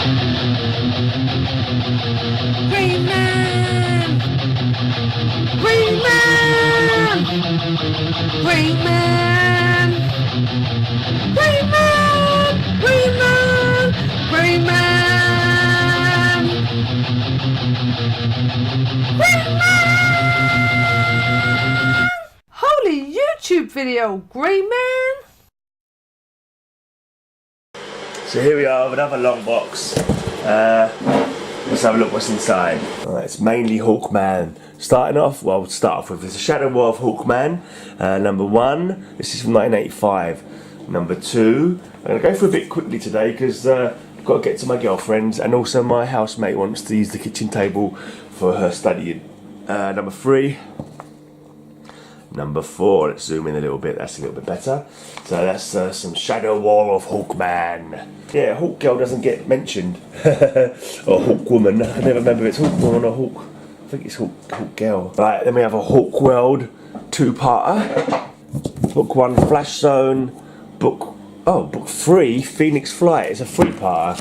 Green Man! Green Man! Green Man! Green Man! Green Man! Green Man! Green Man! Holy YouTube video, Green Man! So here we are with another long box. Let's have a look what's inside. Alright, it's mainly Hawkman. Starting off, well, we'll start off with this Shadow War of Hawkman. Number 1, this is from 1985. Number 2, I'm going to go for a bit quickly today because I've got to get to my girlfriend's, and also my housemate wants to use the kitchen table for her studying. Number 3. Number 4, let's zoom in a little bit, that's a little bit better. So that's some Shadow War of Hawkman. Yeah, Hawk Girl doesn't get mentioned. Or Hawk Woman, I never remember if it's Hawk Woman or Hawk. I think it's Hawk Girl. Right, then we have a Hawk World 2-parter. Book 1, Flash Zone. Book 3, Phoenix Flight. It's a 3-parter.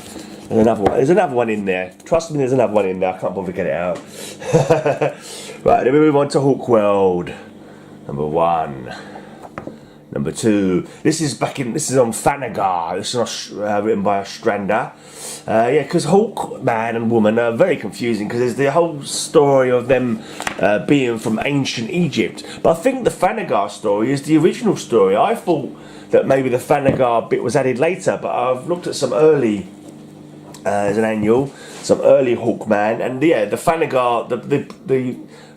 And another one. There's another one in there. Trust me, there's another one in there. I can't bother to get it out. Right, then we move on to Hawk World. Number 1. Number 2. This is on Thanagar. This is written by Ostrander. Yeah, because Hawk Man and Woman are very confusing because there's the whole story of them being from ancient Egypt. But I think the Thanagar story is the original story. I thought that maybe the Thanagar bit was added later, but I've looked at some early as an annual, some early Hawkman, and yeah, the Thanagar,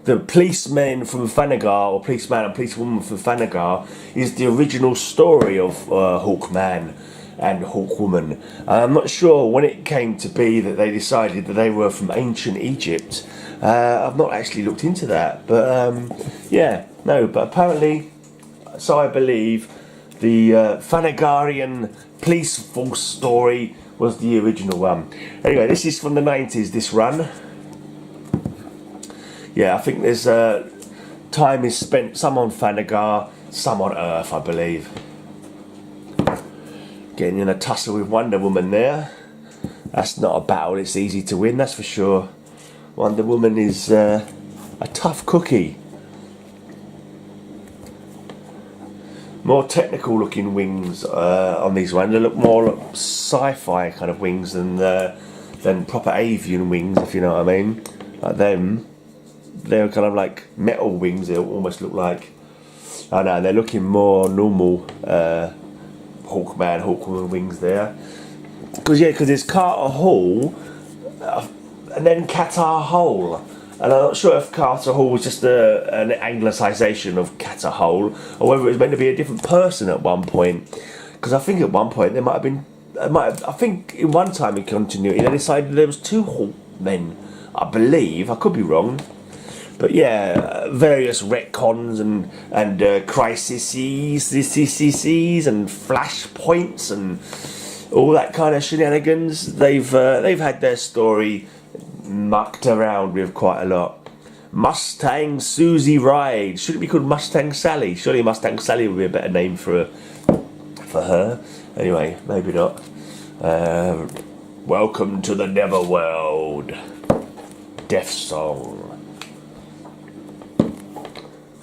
the policeman from Thanagar, or policeman and policewoman from Thanagar, is the original story of Hawkman and Hawkwoman. I'm not sure when it came to be that they decided that they were from ancient Egypt. I've not actually looked into that, but yeah, no, but apparently, so I believe, the Thanagarian police force story was the original one. Anyway, this is from the 90s, this run. Yeah, I think there's time is spent, some on Thanagar, some on Earth, I believe. Getting in a tussle with Wonder Woman there. That's not a battle it's easy to win, that's for sure. Wonder Woman is a tough cookie. More technical looking wings on these ones. They look more like sci-fi kind of wings than proper avian wings, if you know what I mean. Like them. They're kind of like metal wings, they almost look like. Oh no, they're looking more normal Hawkman, Hawkwoman wings there. Because there's Carter Hall and then Qatar Hole. And I'm not sure if Carter Hall was just an anglicisation of Qatar Hole, or whether it was meant to be a different person at one point. Because I think at one point there might have been, I think in one time in continuity they decided there was 2 Hawkmen, I believe. I could be wrong. But yeah, various retcons and crises and flashpoints and all that kind of shenanigans. They've had their story mucked around with quite a lot. Mustang Susie Ride. Should it be called Mustang Sally? Surely Mustang Sally would be a better name for her. Anyway, maybe not. Welcome to the Neverworld. Death Song.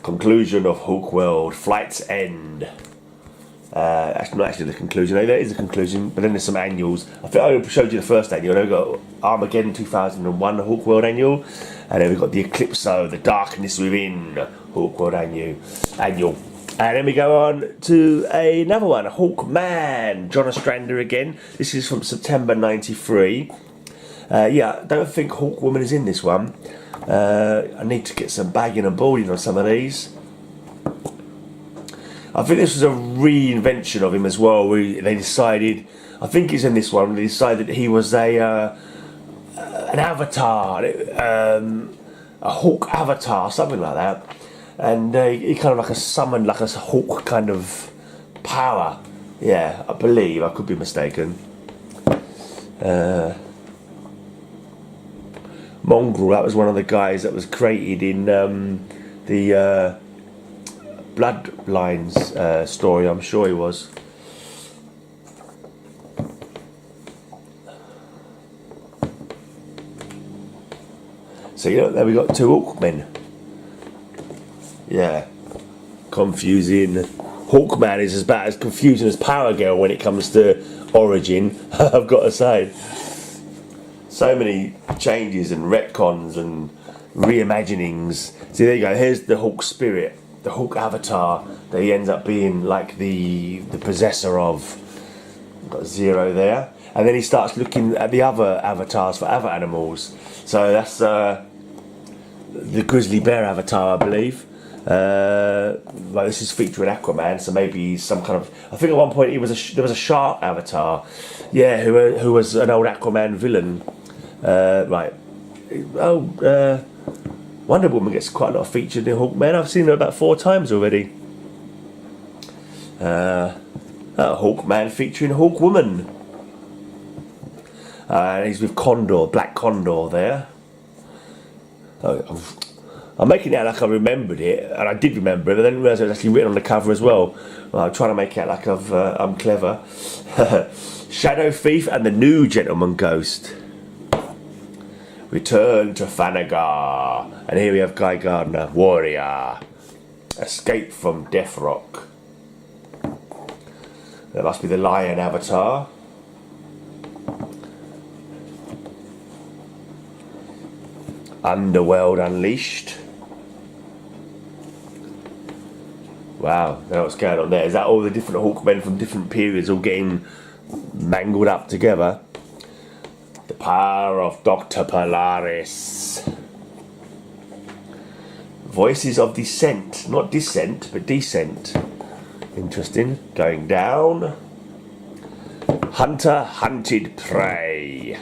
Conclusion of Hawk World, Flight's End. That's not actually the conclusion. There is a conclusion, but then there's some annuals. I think I showed you the first annual. We've got Armageddon 2001, the Hawk World annual, and then we've got the Eclipso, the Darkness Within, Hawk World annual. And then we go on to another one, Hawkman, John Ostrander again. This is from September 93. Yeah, I don't think Hawkwoman is in this one. I need to get some bagging and boarding on some of these. I think this was a reinvention of him as well. They decided, I think he's in this one, they decided that he was an avatar, a hawk avatar, something like that. And he kind of like summoned like a hawk kind of power. Yeah, I believe, I could be mistaken. Mongrel, that was one of the guys that was created in the Bloodlines story, I'm sure he was. So you know, there we got two Hawkmen. Yeah, confusing. Hawkman is about as confusing as Power Girl when it comes to origin. I've got to say, so many changes and retcons and reimaginings. See, there you go. Here's the Hawk spirit, the Hawk avatar that he ends up being like the possessor of. Got Zero there, and then he starts looking at the other avatars for other animals. So that's the grizzly bear avatar, I believe. Like this is featuring Aquaman, so maybe he's some kind of. I think at one point there was a shark avatar, yeah, who was an old Aquaman villain. Right. Wonder Woman gets quite a lot of featured in Hawkman. I've seen her about 4 times already. Hawkman featuring Hawkwoman. And he's with Condor, Black Condor there. I'm making it out like I remembered it, and I did remember it, but then realised it was actually written on the cover as well. I'm trying to make it out like I'm clever. Shadow Thief and the New Gentleman Ghost. Return to Thanagar. And here we have Guy Gardner, Warrior. Escape from Death Rock. That must be the Lion avatar. Underworld Unleashed. Wow, I know what's going on there. Is that all the different Hawkmen from different periods all getting mangled up together? The power of Dr. Polaris. Voices of Descent. Not Descent, but Descent. Interesting. Going down. Hunter Hunted Prey.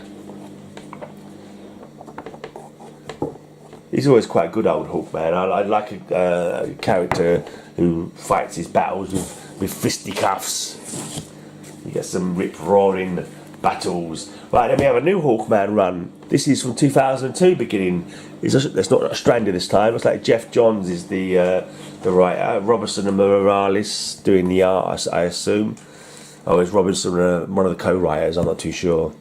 He's always quite a good old Hawkman. I like a character who fights his battles with fisticuffs. You get some rip-roaring battles. Right, then we have a new Hawkman run. This is from 2002 beginning. It's not Australia this time. Looks like Jeff Johns is the writer. Robinson and Morales doing the art, I assume. Oh, is Robinson one of the co-writers? I'm not too sure.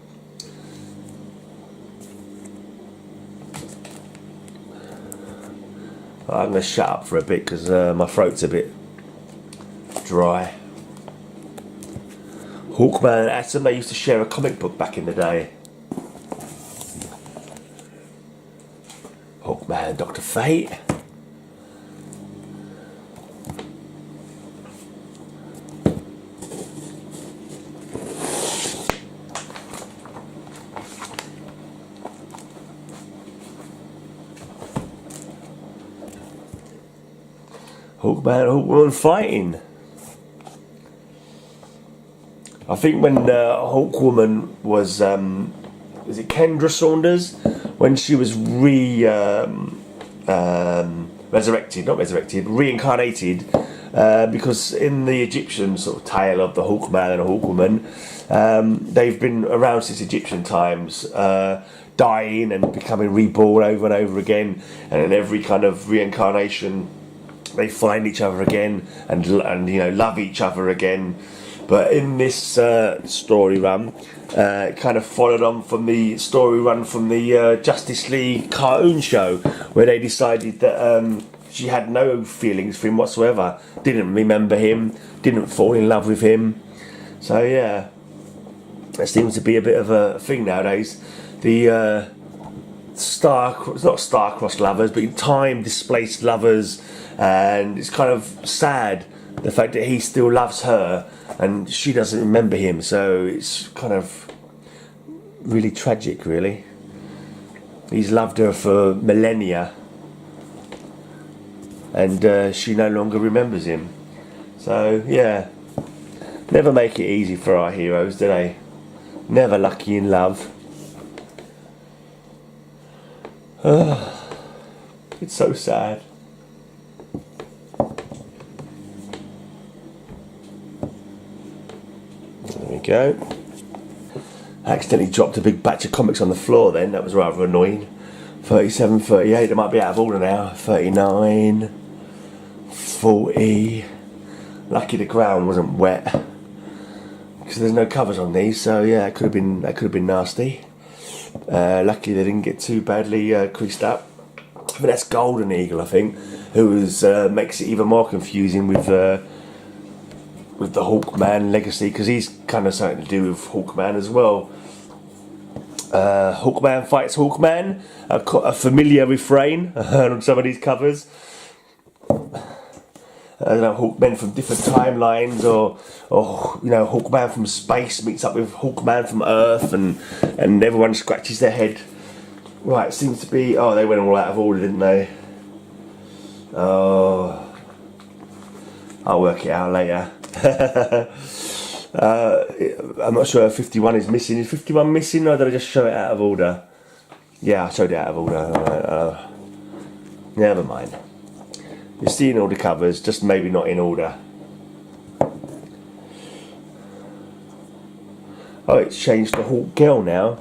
I'm going to shut up for a bit because my throat's a bit dry. Hawkman and Atom, they used to share a comic book back in the day. Hawkman and Dr. Fate. Hawkman and Hawkwoman fighting. I think when Hawkwoman was it Kendra Saunders? When she was reincarnated, because in the Egyptian sort of tale of the Hawkman and Hawkwoman, they've been around since Egyptian times, dying and becoming reborn over and over again, and in every kind of reincarnation they find each other again and love each other again. But in this story run, it kind of followed on from the story run from the Justice League cartoon show, where they decided that she had no feelings for him whatsoever, didn't remember him, didn't fall in love with him. So yeah, that seems to be a bit of a thing nowadays. The not star-crossed lovers, but time-displaced lovers. And it's kind of sad, the fact that he still loves her and she doesn't remember him, so it's kind of really tragic, really. He's loved her for millennia and she no longer remembers him. So yeah, never make it easy for our heroes, do they? Never lucky in love. It's so sad. There we go. I accidentally dropped a big batch of comics on the floor then, that was rather annoying. 37, 38, it might be out of order now. 39, 40. Lucky the ground wasn't wet, because there's no covers on these, so yeah, that could have been nasty. Luckily they didn't get too badly creased up. think that's Golden Eagle, I think, who makes it even more confusing with the Hawkman legacy, because he's kind of something to do with Hawkman as well. Hawkman fights Hawkman, a familiar refrain on some of these covers. I don't know, Hawkmen from different timelines, or Hawkman from space meets up with Hawkman from Earth, and everyone scratches their head. Right, seems to be. Oh, they went all out of order, didn't they? Oh, I'll work it out later. I'm not sure if 51 is missing. Is 51 missing, or did I just show it out of order? Yeah, I showed it out of order. Never mind. You're seeing all the covers, just maybe not in order. Oh, it's changed to Hawk Girl now.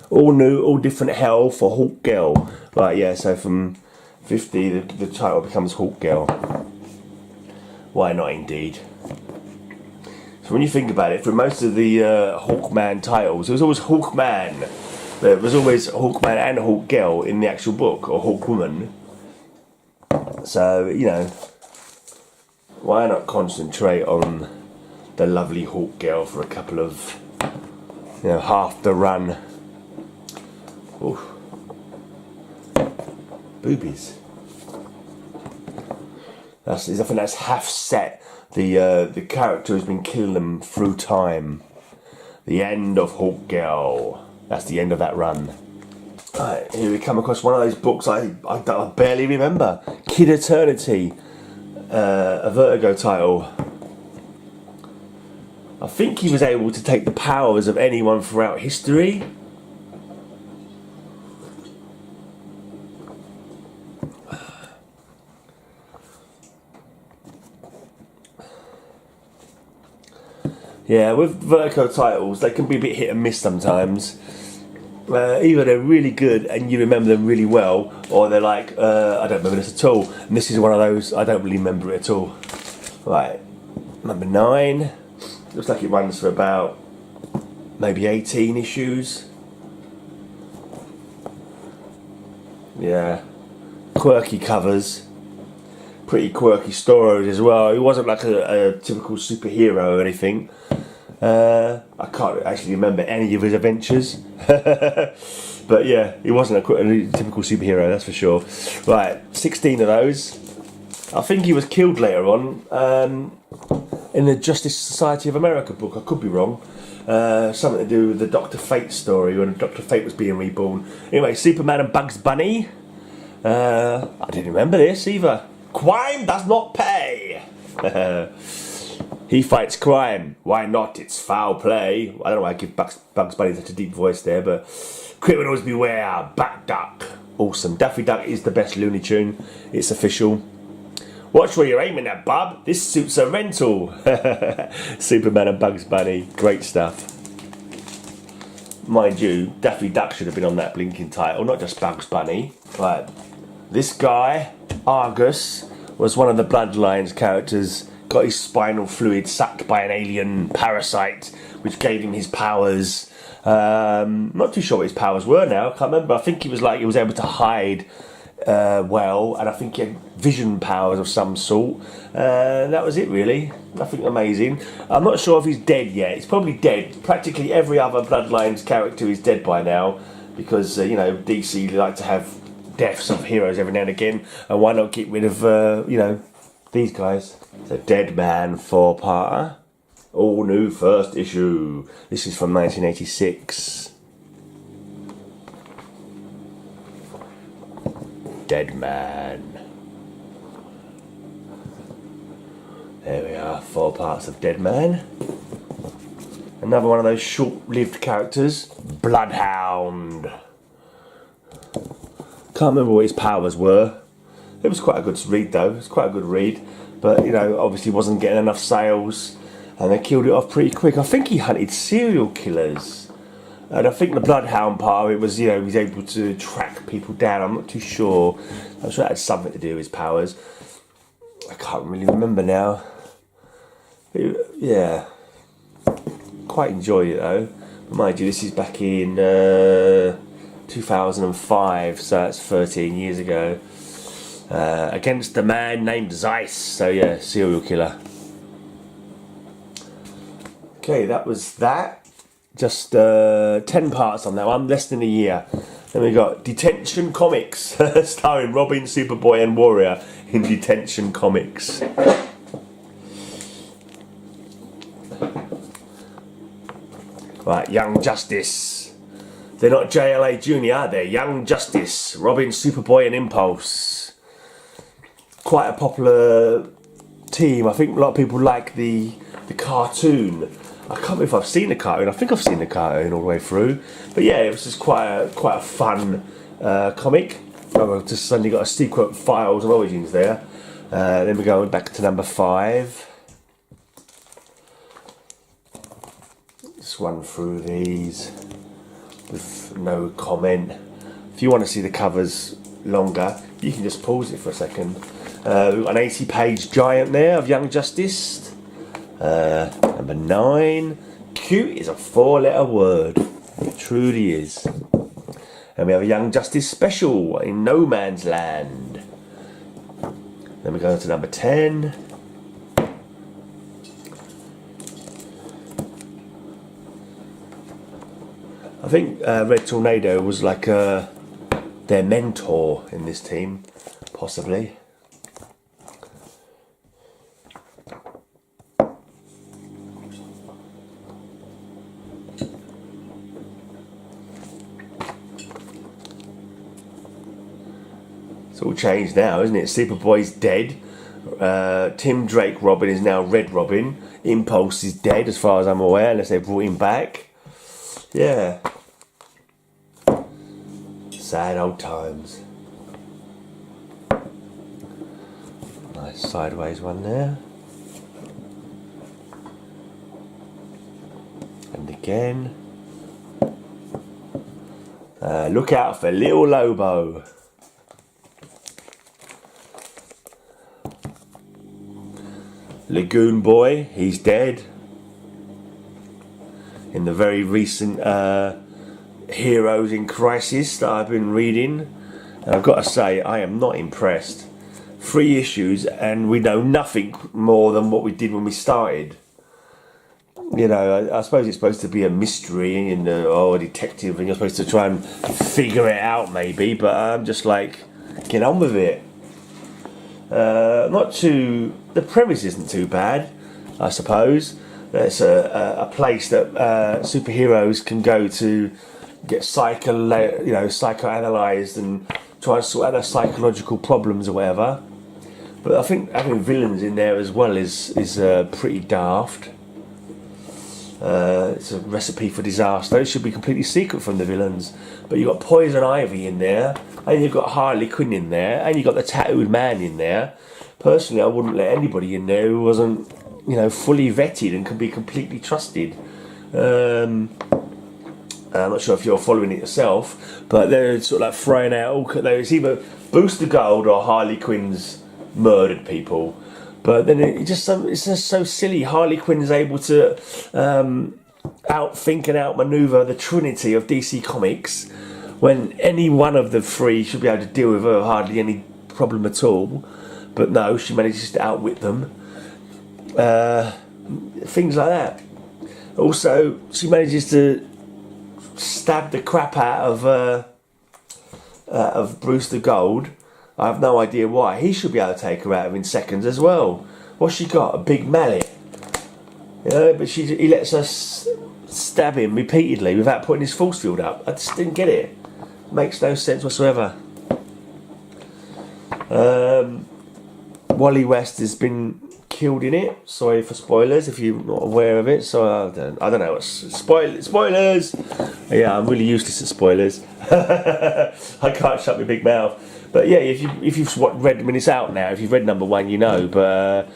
All new, all different hell for Hawk Girl. Right, yeah, so from 50, the title becomes Hawk Girl. Why not, indeed? So when you think about it, for most of the Hawkman titles, there was always Hawkman. There was always Hawkman and Hawk Girl in the actual book, or Hawkwoman. So, why not concentrate on the lovely Hawk Girl for a couple of, half the run. Oof. Boobies. I think that's half set. The character has been killing them through time. The end of Hawk Girl. That's the end of that run. Right, here we come across one of those books I barely remember. Kid Eternity, a Vertigo title. I think he was able to take the powers of anyone throughout history. Yeah, with Vertigo titles, they can be a bit hit and miss sometimes. Either they're really good and you remember them really well, or they're like, I don't remember this at all. And this is one of those, I don't really remember it at all. Right, number 9. Looks like it runs for about maybe 18 issues. Yeah, quirky covers. Pretty quirky stories as well. He wasn't like a typical superhero or anything. I can't actually remember any of his adventures. But yeah, he wasn't a typical superhero, that's for sure. Right, 16 of those. I think he was killed later on in the Justice Society of America book. I could be wrong. Something to do with the Dr. Fate story, when Dr. Fate was being reborn. Anyway, Superman and Bugs Bunny. I didn't remember this either. Crime does not pay. He fights crime. Why not? It's foul play. I don't know why I give Bugs Bunny such a deep voice there, but criminals beware. Bat Duck. Awesome. Daffy Duck is the best Looney Tune. It's official. Watch where you're aiming at, bub. This suit's a rental. Superman and Bugs Bunny. Great stuff. Mind you, Daffy Duck should have been on that blinking title, not just Bugs Bunny. Right. This guy, Argus, was one of the Bloodlines characters. Got his spinal fluid sucked by an alien parasite, which gave him his powers. Not too sure what his powers were now. I can't remember. I think he was able to hide well, and I think he had vision powers of some sort. That was it, really. Nothing amazing. I'm not sure if he's dead yet. He's probably dead. Practically every other Bloodlines character is dead by now, because DC like to have deaths of heroes every now and again, and why not get rid of these guys? So Dead Man 4-parter, all new first issue. This is from 1986. Dead Man. There we are, 4 parts of Dead Man. Another one of those short-lived characters, Bloodhound. Can't remember what his powers were. It was quite a good read though. It was quite a good read, but obviously wasn't getting enough sales, and they killed it off pretty quick. I think he hunted serial killers, and I think the Bloodhound part of it was he was able to track people down. I'm not too sure. I'm sure that had something to do with his powers. I can't really remember now. Yeah, quite enjoyed it though. But mind you, this is back in 2005, so that's 13 years ago. Against a man named Zeiss. So yeah, serial killer. Okay, that was that. Just 10 parts on that one, less than a year. Then we got Detention Comics, starring Robin, Superboy and Warrior in Detention Comics. Right, Young Justice. They're not JLA Junior, they're Young Justice. Robin, Superboy and Impulse. Quite a popular team. I think a lot of people like the cartoon. I can't remember if I've seen the cartoon. I think I've seen the cartoon all the way through. But yeah, it was just quite a fun comic. I've just suddenly got a secret Files and Origins there. Then we're going back to number 5. Just run through these with no comment. If you want to see the covers longer, you can just pause it for a second. We've got an 80-page giant there of Young Justice. Number 9. Cute is a 4-letter word. It truly is. And we have a Young Justice special in No Man's Land. Then we go to number 10. I think Red Tornado was like their mentor in this team, possibly. It's all changed now, isn't it? Superboy's dead. Tim Drake Robin is now Red Robin. Impulse is dead as far as I'm aware, unless they brought him back. Yeah. Sad old times. Nice sideways one there. And again. Look out for Little Lobo. Lagoon Boy, he's dead. In the very recent Heroes in Crisis that I've been reading, and I've got to say I am not impressed. 3 issues and we know nothing more than what we did when we started. You know, I suppose it's supposed to be a mystery and a detective, and you're supposed to try and figure it out maybe, but I'm just like, get on with it. The premise isn't too bad, I suppose. There's a place that superheroes can go to get psychoanalyzed and try and sort out their psychological problems or whatever. But I think having villains in there as well is pretty daft. It's a recipe for disaster. It should be completely secret from the villains. But you've got Poison Ivy in there, and you've got Harley Quinn in there, and you've got the Tattooed Man in there. Personally, I wouldn't let anybody in there who wasn't, fully vetted and can be completely trusted. I'm not sure if you're following it yourself, but they're sort of like throwing out it's either Booster Gold or Harley Quinn's murdered people. But then it's just so silly. Harley Quinn is able to outthink and outmaneuver the trinity of DC Comics, when any one of the 3 should be able to deal with her hardly any problem at all. But no, she manages to outwit them. Things like that. Also, she manages to stab the crap out of Brewster Gold. I have no idea why. He should be able to take her out in seconds as well. What's she got? A big mallet. But he lets us stab him repeatedly without putting his force field up. I just didn't get it. Makes no sense whatsoever. Wally West has been killed in it. Sorry for spoilers if you're not aware of it. So I don't know. Spoilers. Yeah, I'm really useless at spoilers. I can't shut my big mouth. But yeah, if you've read, it's out now. If you've read number 1, you know. But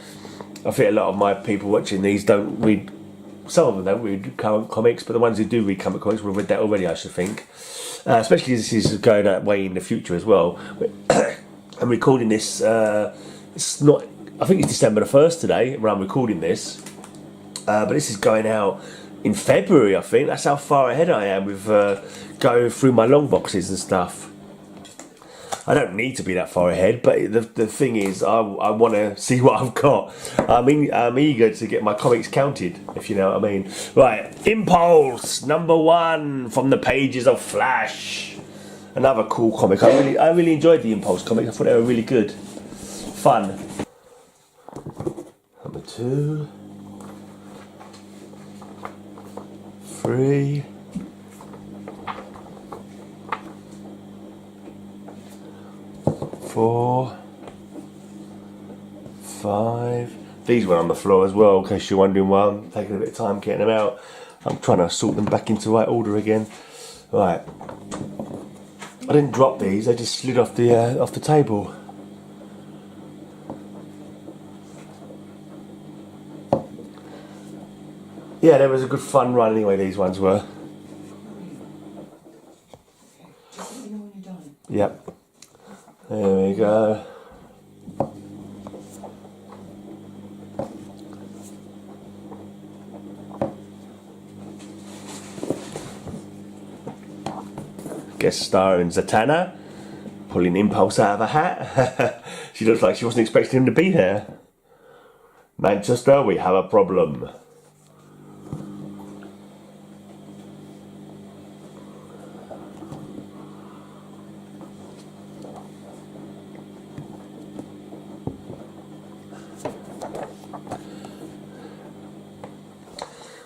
I think a lot of my people watching these don't read. Some of them don't read comics, but the ones who do read comic comics will have read that already, I should think. Especially as this is going that way in the future as well. I'm recording this. It's not. I think it's December the 1st today when I'm recording this. But this is going out in February, I think. That's how far ahead I am with going through my long boxes and stuff. I don't need to be that far ahead, but the thing is, I want to see what I've got. I'm eager to get my comics counted, if you know what I mean. Right, Impulse, #1 from the pages of Flash. Another cool comic. I really enjoyed the Impulse comics. I thought they were really good. Fun. #2. 3. 4. 5. These went on the floor as well, in case you're wondering why I'm taking a bit of time getting them out. I'm trying to sort them back into right order again. Right. I didn't drop these, they just slid off the table. Yeah, there was a good fun run anyway, these ones were. Just let me know when you're done. Yep. There we go. Guest starring Zatanna, pulling Impulse out of a hat. She looks like she wasn't expecting him to be there. Manchester, we have a problem.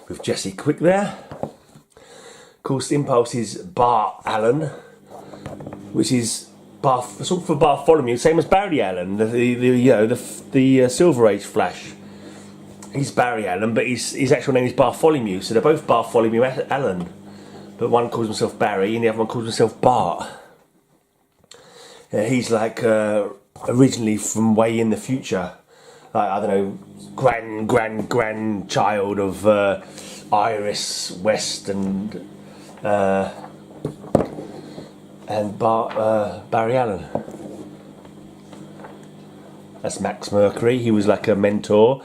With Jesse Quick there. Of course, Impulse is Bart Allen, which is sort of for Bartholomew, same as Barry Allen, the Silver Age Flash. He's Barry Allen, but his actual name is Bartholomew, so they're both Bartholomew Allen, but one calls himself Barry and the other one calls himself Bart. He's like originally from way in the future. I don't know, grandchild of Iris West and Barry Allen. That's Max Mercury. He was like a mentor.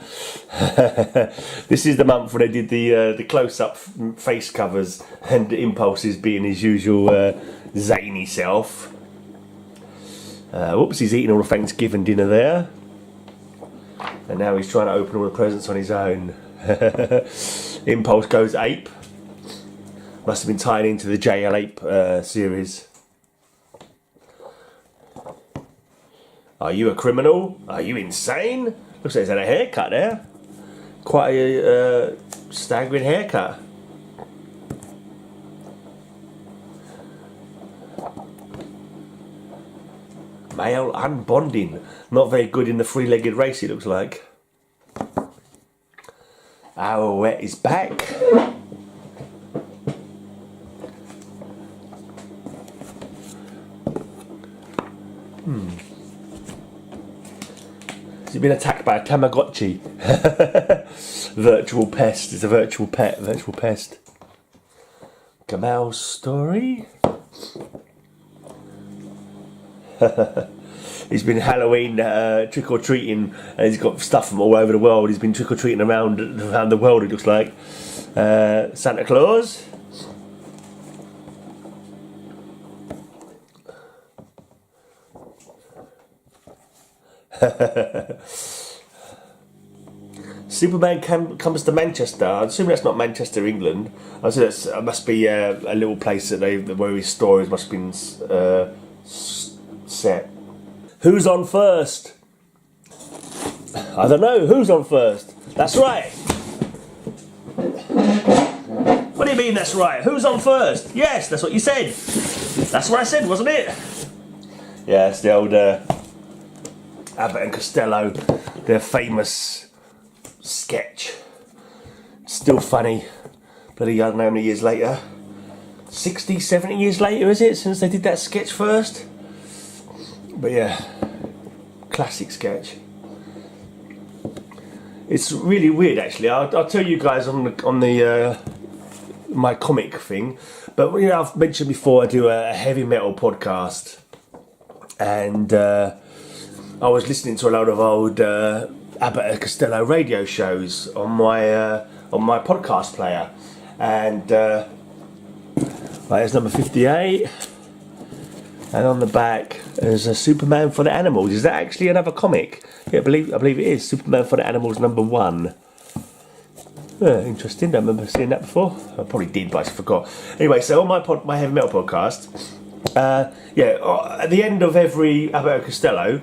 This is the month when they did the close-up face covers, and Impulse is being his usual zany self. Whoops, he's eating all the Thanksgiving dinner there. And now he's trying to open all the presents on his own. Impulse goes ape. Must have been tied into the JL Ape series. Are you a criminal? Are you insane? Looks like he's had a haircut there. Quite a staggering haircut. Male unbonding. Not very good in the three-legged race, it looks like. Arrowette is back. Has he been attacked by a Tamagotchi? Virtual pest. It's a virtual pet. Virtual pest. Gamal's story. He's been Halloween trick-or-treating, and he's got stuff from all over the world. He's been trick-or-treating around the world, it looks like. Santa Claus. Superman comes to Manchester. I assume that's not Manchester, England. I assume that must be a little place where his stories must have been set. Who's on first? I don't know. Who's on first? That's right. What do you mean that's right? Who's on first? Yes, that's what you said. That's what I said, wasn't it? Yeah, it's the old Abbott and Costello, their famous sketch. Still funny. Bloody, I don't know how many years later. 60, 70 years later, is it, since they did that sketch first? But yeah, classic sketch. It's really weird, actually. I'll tell you guys on the my comic thing. But you know, I've mentioned before I do a heavy metal podcast, and I was listening to a load of old Abbott and Costello radio shows on my podcast player, And there's number 58. And on the back, there's a Superman for the Animals. Is that actually another comic? Yeah, I believe it is. Superman for the Animals number 1. Interesting. Don't remember seeing that before. I probably did, but I forgot. Anyway, so on my heavy metal podcast, at the end of every Abbott Costello,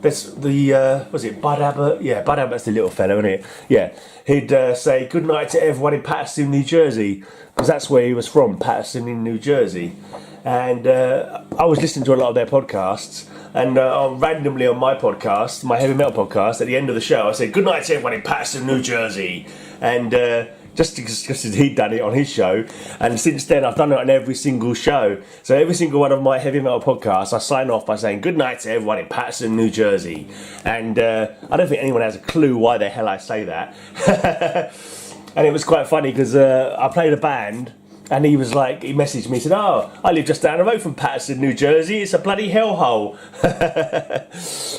there's the was it Bud Abbott? Yeah, Bud Abbott's the little fellow, isn't it? Yeah, he'd say good night to everyone in Paterson, New Jersey, because that's where he was from, Paterson in New Jersey. And I was listening to a lot of their podcasts, and randomly on my podcast, my heavy metal podcast, at the end of the show, I said good night to everyone in Paterson, New Jersey, and just as he'd done it on his show, and since then I've done it on every single show. So every single one of my heavy metal podcasts, I sign off by saying good night to everyone in Paterson, New Jersey, and I don't think anyone has a clue why the hell I say that. And it was quite funny because I played a band. And he was like, he messaged me, he said, oh, I live just down the road from Paterson, New Jersey, it's a bloody hellhole.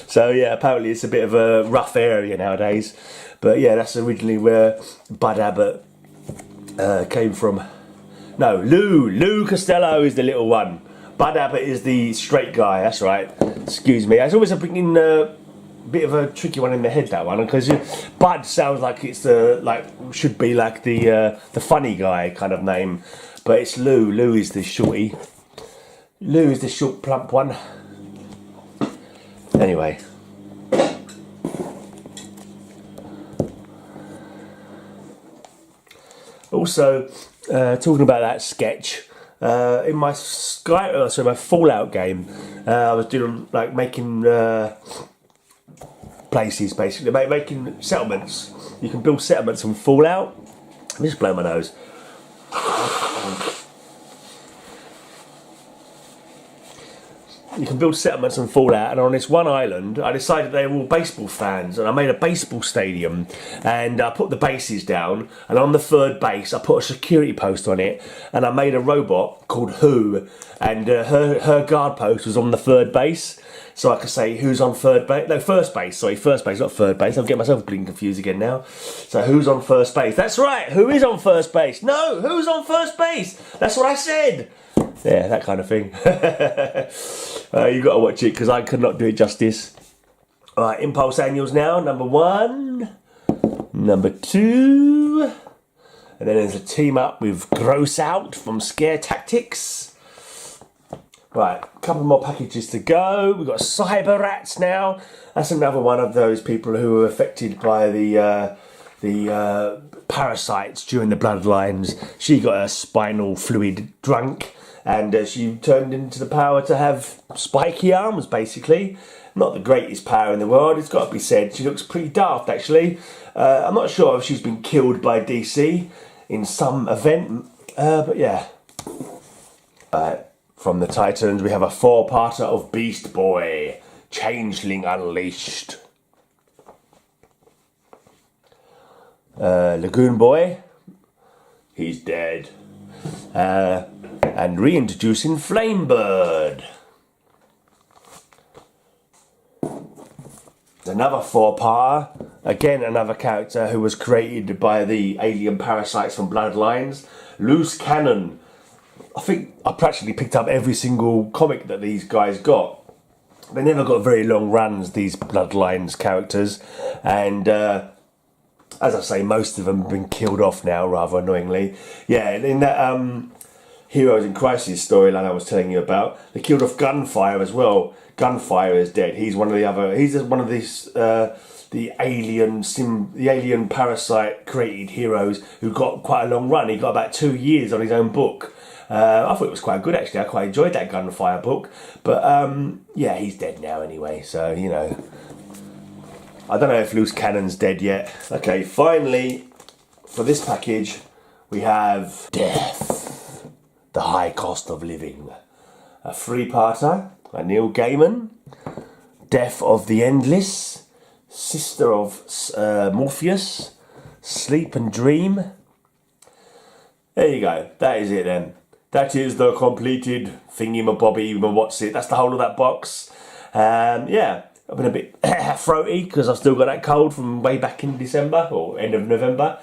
So yeah, apparently it's a bit of a rough area nowadays. But yeah, that's originally where Bud Abbott came from. No, Lou Costello is the little one. Bud Abbott is the straight guy, that's right. Excuse me, it's always a bit of a tricky one in the head, that one, because Bud sounds like it's should be like the funny guy kind of name, but it's Lou. Lou is the shorty. Lou is the short plump one. Anyway, also talking about that sketch. In my my Fallout game, I was doing making places, basically making settlements. You can build settlements from Fallout. Let me just blow my nose. You can build settlements on Fallout, and on this one island I decided they were all baseball fans, and I made a baseball stadium, and I put the bases down, and on the third base I put a security post on it, and I made a robot called Who, and her guard post was on the third base, so I could say who's on third base, no, first base, sorry, first base, not third base, I'm getting myself bleeding confused again now. So who's on first base? That's right, who is on first base? No, who's on first base? That's what I said. Yeah, that kind of thing. You got to watch it because I could not do it justice. Alright, Impulse Annuals now, number 1, number 2, and then there's a team up with Gross Out from Scare Tactics. Right, a couple more packages to go. We've got Cyber Rats now. That's another one of those people who were affected by the parasites during the Bloodlines. She got her spinal fluid drunk, and she turned into the power to have spiky arms, basically. Not the greatest power in the world, it's got to be said. She looks pretty daft, actually. I'm not sure if she's been killed by DC in some event, but yeah. From the Titans, we have a 4-parter of Beast Boy, Changeling Unleashed. Lagoon Boy, he's dead. And reintroducing Flamebird. Another 4-parter. Again, another character who was created by the alien parasites from Bloodlines. Loose Cannon. I think I practically picked up every single comic that these guys got. They never got very long runs, these Bloodlines characters. And as I say, most of them have been killed off now, rather annoyingly. Yeah, in that Heroes in Crisis storyline I was telling you about, they killed off Gunfire as well. Gunfire is dead. He's one of these the alien parasite created heroes who got quite a long run. He got about 2 years on his own book. I thought it was quite good, actually. I quite enjoyed that Gunfire book. But yeah, he's dead now anyway, so you know. I don't know if Loose Cannon's dead yet. Okay, finally, for this package, we have Death, the High Cost of Living. A 3-parter by Neil Gaiman. Death of the Endless, Sister of Morpheus, Sleep and Dream. There you go, that is it then. That is the completed thingy-mabobby, what's it, that's the whole of that box. Yeah, I've been a bit throaty because I've still got that cold from way back in December or end of November,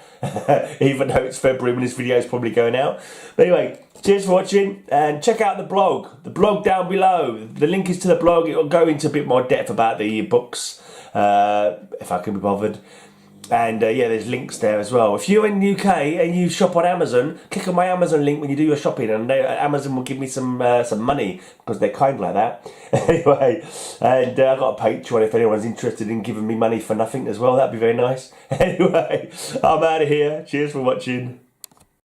even though it's February when this video is probably going out. But anyway, cheers for watching and check out the blog down below. The link is to the blog. It will go into a bit more depth about the books if I can be bothered. And yeah, there's links there as well. If you're in the UK and you shop on Amazon, click on my Amazon link when you do your shopping, and Amazon will give me some money because they're kind like that. Anyway, and I've got a Patreon if anyone's interested in giving me money for nothing as well. That'd be very nice. Anyway, I'm out of here. Cheers for watching.